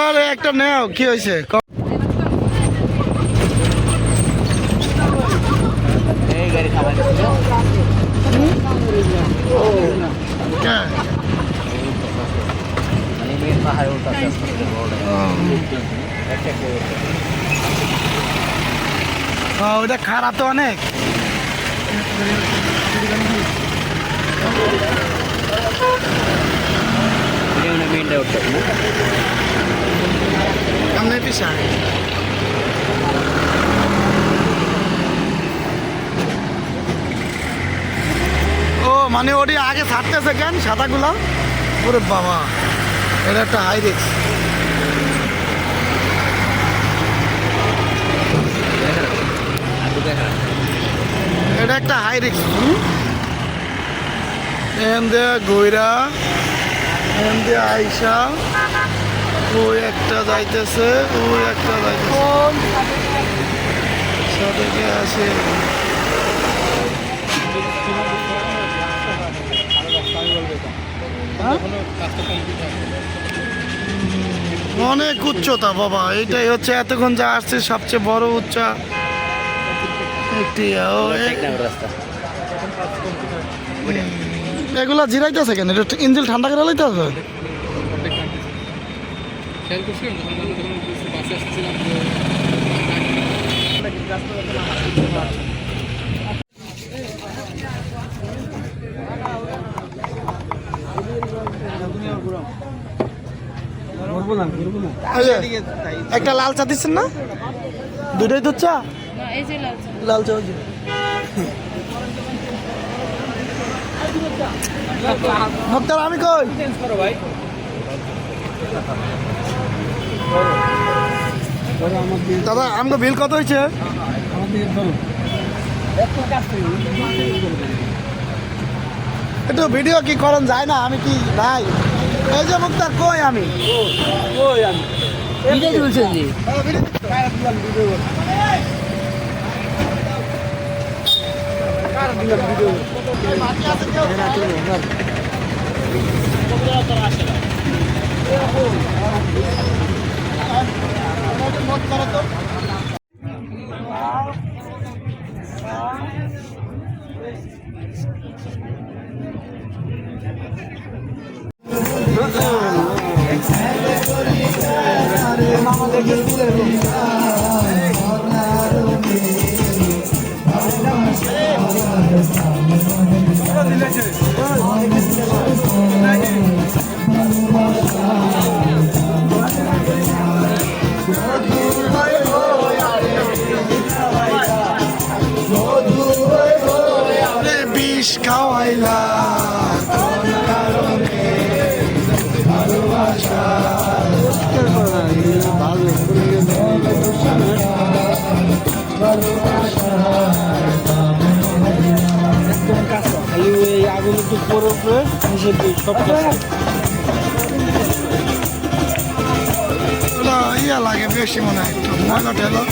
আরে একটা নেও, কি হয়েছে? ওটা খারাপ তো অনেক। ও মানে ওটি আগে ছাড়তেছে কেন সাদাগুলা? ওরে বাবা, এটা একটা হাই রিস্ক। এটা একটা হাই রিস্ক। এখান দিয়ে গইরা, এখান দিয়ে আইসা, ওই একটা যাইতেছে, ওই একটা যাইতেছে, সাথে আসে। অনেক উচ্চতা বাবা, এইটাই হচ্ছে এতক্ষণ যা আসছে সবচেয়ে বড় উচ্চা একটি। এগুলা জিরাইতেছে কেন? এটা ইঞ্জিল ঠান্ডা করে লাইতে হবে। একটা লাল চা দিচ্ছেন না? দুটাই দুধ চা? লাল চা। মুক্তার আমি কই? দাদা আমাকে বিল কত হয়েছে? একটু ভিডিও কি করেন যায় না? আমি কি নাই? এই যে মুক্তার কই আমি? বিষ খাওয়াইলা কোন কারণে ভালোবাসা খালি ওই আগুন একটু পড়বে সব ইয়া লাগে বেশি মনে হয় একটু ময়লা ঠেলো।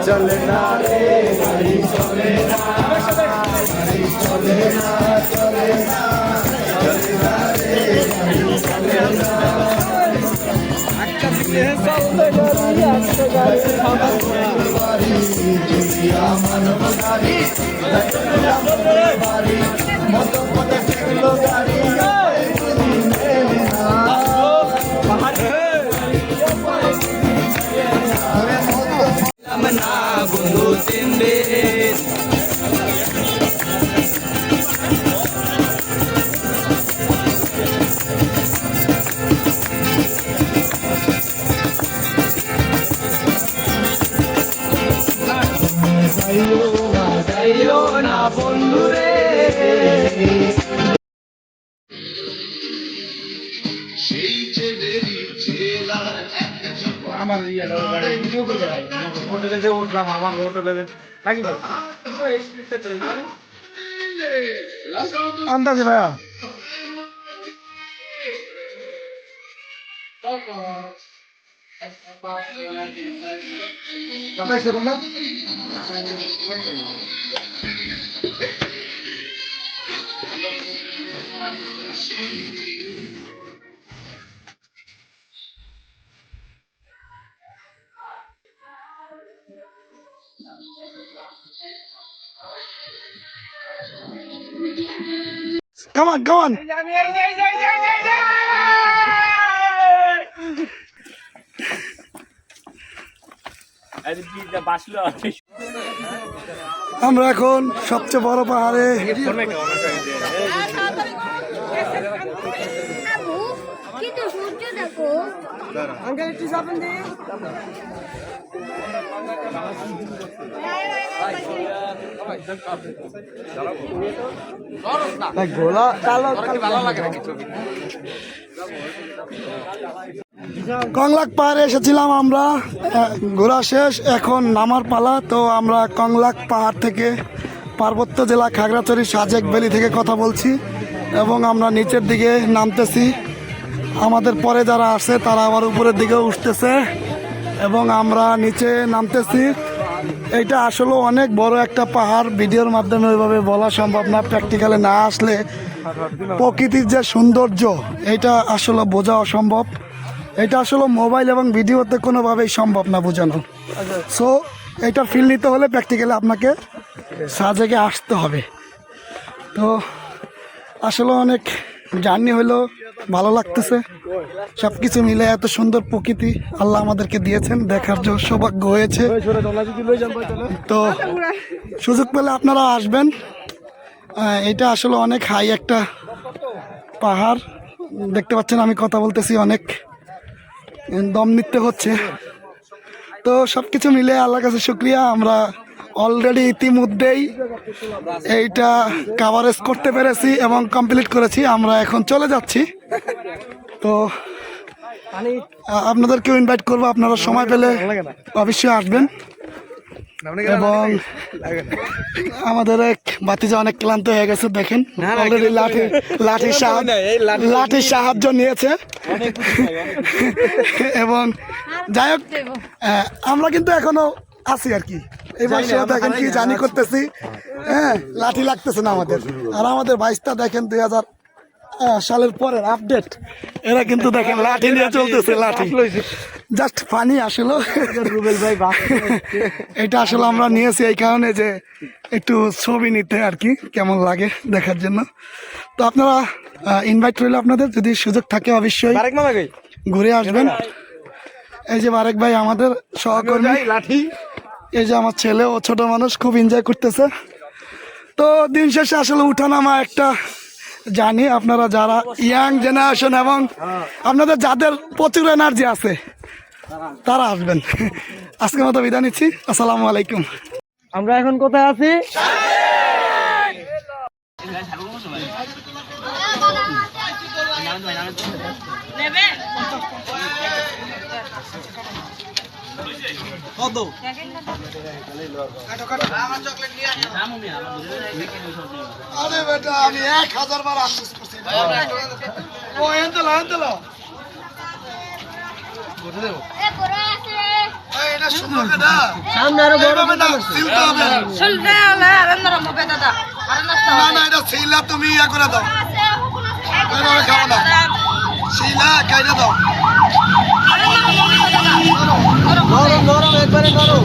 চলে না রে গাড়ি চলে না, গাড়ি চলে না, চলে না, চলে না রে গাড়ি চলে না। একটা দিলে চলতে গাড়ি, একটা গাড়ি আমার বাড়ি, দুনিয়া মানব গাড়ি, বাড়ি মত পথে ফেললো গাড়ি, না বন্ধুরে সেই যে আমার হোটেলে যে উঠলাম আমার হোটেলে নাকি আন্দাজে ভাইয়া Come on, go on. আমরা এখন সবচেয়ে বড় পাহাড়ে কংলাক পাহাড়ে এসেছিলাম আমরা, ঘোরা শেষ, এখন নামার পালা। তো আমরা কংলাক পাহাড় থেকে পার্বত্য জেলা খাগড়াছড়ি সাজেক ভ্যালি থেকে কথা বলছি এবং আমরা নিচের দিকে নামতেছি। আমাদের পরে যারা আসে তারা আবার উপরের দিকে উঠতেছে এবং আমরা নিচে নামতেছি। এইটা আসলে অনেক বড় একটা পাহাড়, ভিডিওর মাধ্যমে ওইভাবে বলা সম্ভব না, প্র্যাকটিক্যালে না আসলে প্রকৃতির যে সৌন্দর্য এটা আসলে বোঝা অসম্ভব। এটা আসলে মোবাইল এবং ভিডিওতে কোনোভাবেই সম্ভব না বোঝানো। সো এটা ফিল নিতে হলে প্র্যাকটিক্যালি আপনাকে সাজেকে আসতে হবে। তো আসলে অনেক জার্নি হলো, ভালো লাগতেছে। সব কিছু মিলে এত সুন্দর প্রকৃতি আল্লাহ আমাদেরকে দিয়েছেন, দেখার জন্য সৌভাগ্য হয়েছে। তো সুযোগ পেলে আপনারা আসবেন। এটা আসলে অনেক হাই একটা পাহাড়, দেখতে পাচ্ছেন আমি কথা বলতেছি, অনেক দম নিতে হচ্ছে। তো সব কিছু মিলে আল্লাহর কাছে শুক্রিয়া, আমরা অলরেডি ইতিমধ্যেই এইটা কাভারেজ করতে পেরেছি এবং কমপ্লিট করেছি। আমরা এখন চলে যাচ্ছি। তো আপনাদেরকেও ইনভাইট করবো, আপনারা সময় পেলে অবশ্যই আসবেন। এবং আমাদের এক বাতিজা অনেক ক্লান্ত হয়ে গেছে, দেখেন অলরেডি লাঠির সাহায্য নিয়েছে। এবং যাই হোক, আমরা কিন্তু এখনো আছি আর কি, এই বয়সে দেখেন কি জানি করতেছি। হ্যাঁ, লাঠি লাগতেছে না আমাদের। আর আমাদের বাইশটা দেখেন 2000 সালের পরের আপডেট, এরা কিন্তু দেখেন লাঠি নিয়ে চলতেছে। লাঠি জাস্ট ফানি আসলে। এটা আসলে আমরা নিয়েছি এই কারণে যে একটু ছবি নিতে আর কি, কেমন লাগে দেখার জন্য। তো আপনারা ইনভাইট রইল আপনাদের, যদি সুযোগ থাকে অবশ্যই ঘুরে আসবেন। এই যে বারেক ভাই আমাদের সহকর্মী, লাঠি, এই যে আমার ছেলে ও ছোট মানুষ খুব এনজয় করতেছে। তো দিন শেষে আসলে উঠানামা একটা জানি, আপনারা যারা ইয়াং জেনারেশন এবং আপনাদের যাদের প্রচুর এনার্জি আছে তারা আসবেন। আজকের মতো বিদায় নিচ্ছি, আসসালামু আলাইকুম। আমরা এখন কোথায় আছি? আরে বেটা, আমি 1000 বার আফসোস করছি। ও এনতলা এটা সুন্দর না, সামনে আরো বড় না সিলতে হবে। না না, এটা সিলা তুমি ইয়া করে দাও, এইভাবে খাও না, সিলা কাইটা দাও। নরম একবারে নরম।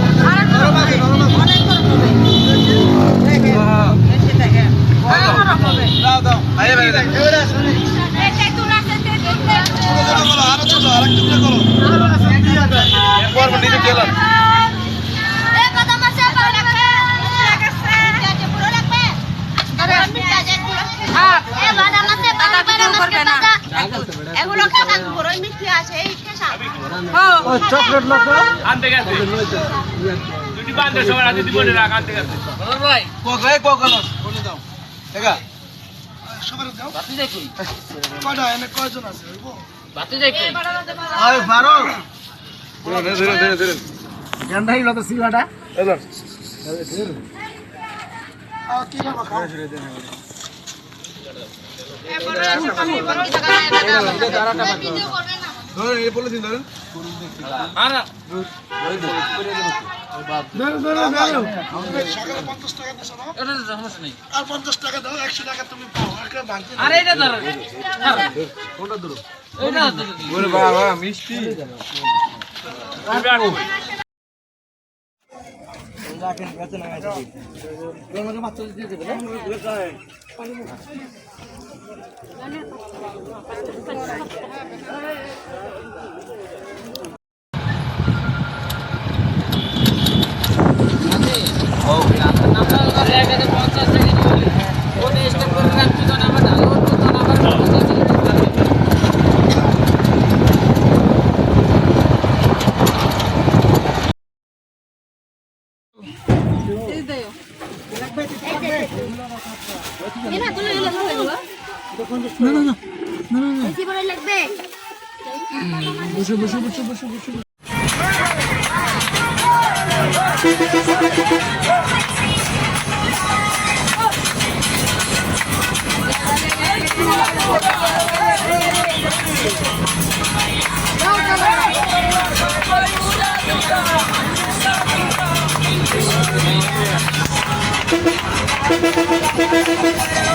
চকলেট লোক আনতে গেছে, দুটি বান্ধব সবার হাতে দিব না, আনতে গেছে ভাই কোকল বলে দাও। দেখা সবার দাও, বাতি যাই কই কয়টা এনে কয়জন আছে বাতি যাই কই? আরে 12 ধরে গেন্দাই লো তো সিবাটা এলো কি বাবা খাও ধরেন এই বলে দিন ধরেন আর সকালে 50 টাকা দিছো না এটা তো সমস্যা নেই আর 50 টাকা দাও 100 টাকা তুমি পাও আর কে ভাঙতে আরে এটা ধরেন কোনটা ধরো এটা ওরে বাবা মিষ্টি রাখেন কাছে না গাইছি তোমাকে মাছ দিয়ে দেব না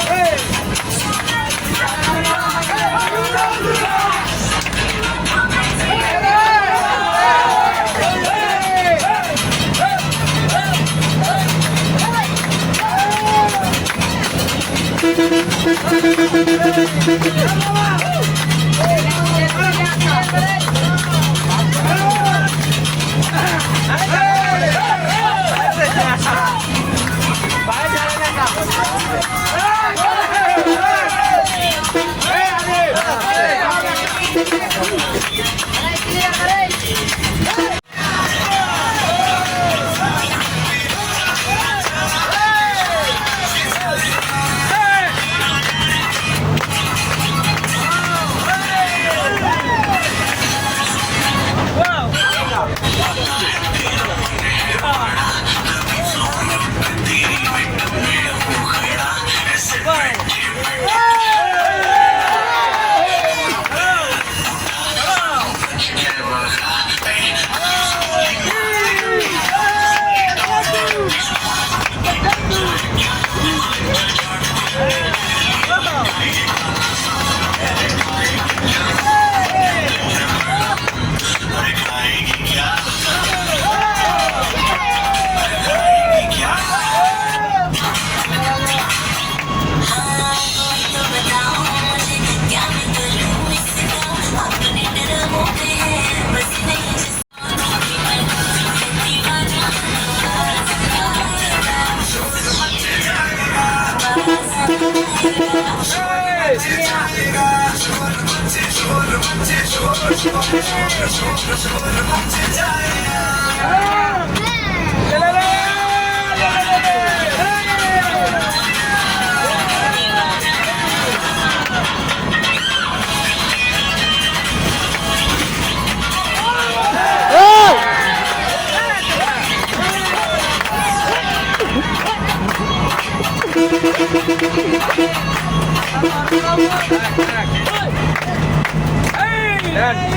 Hey!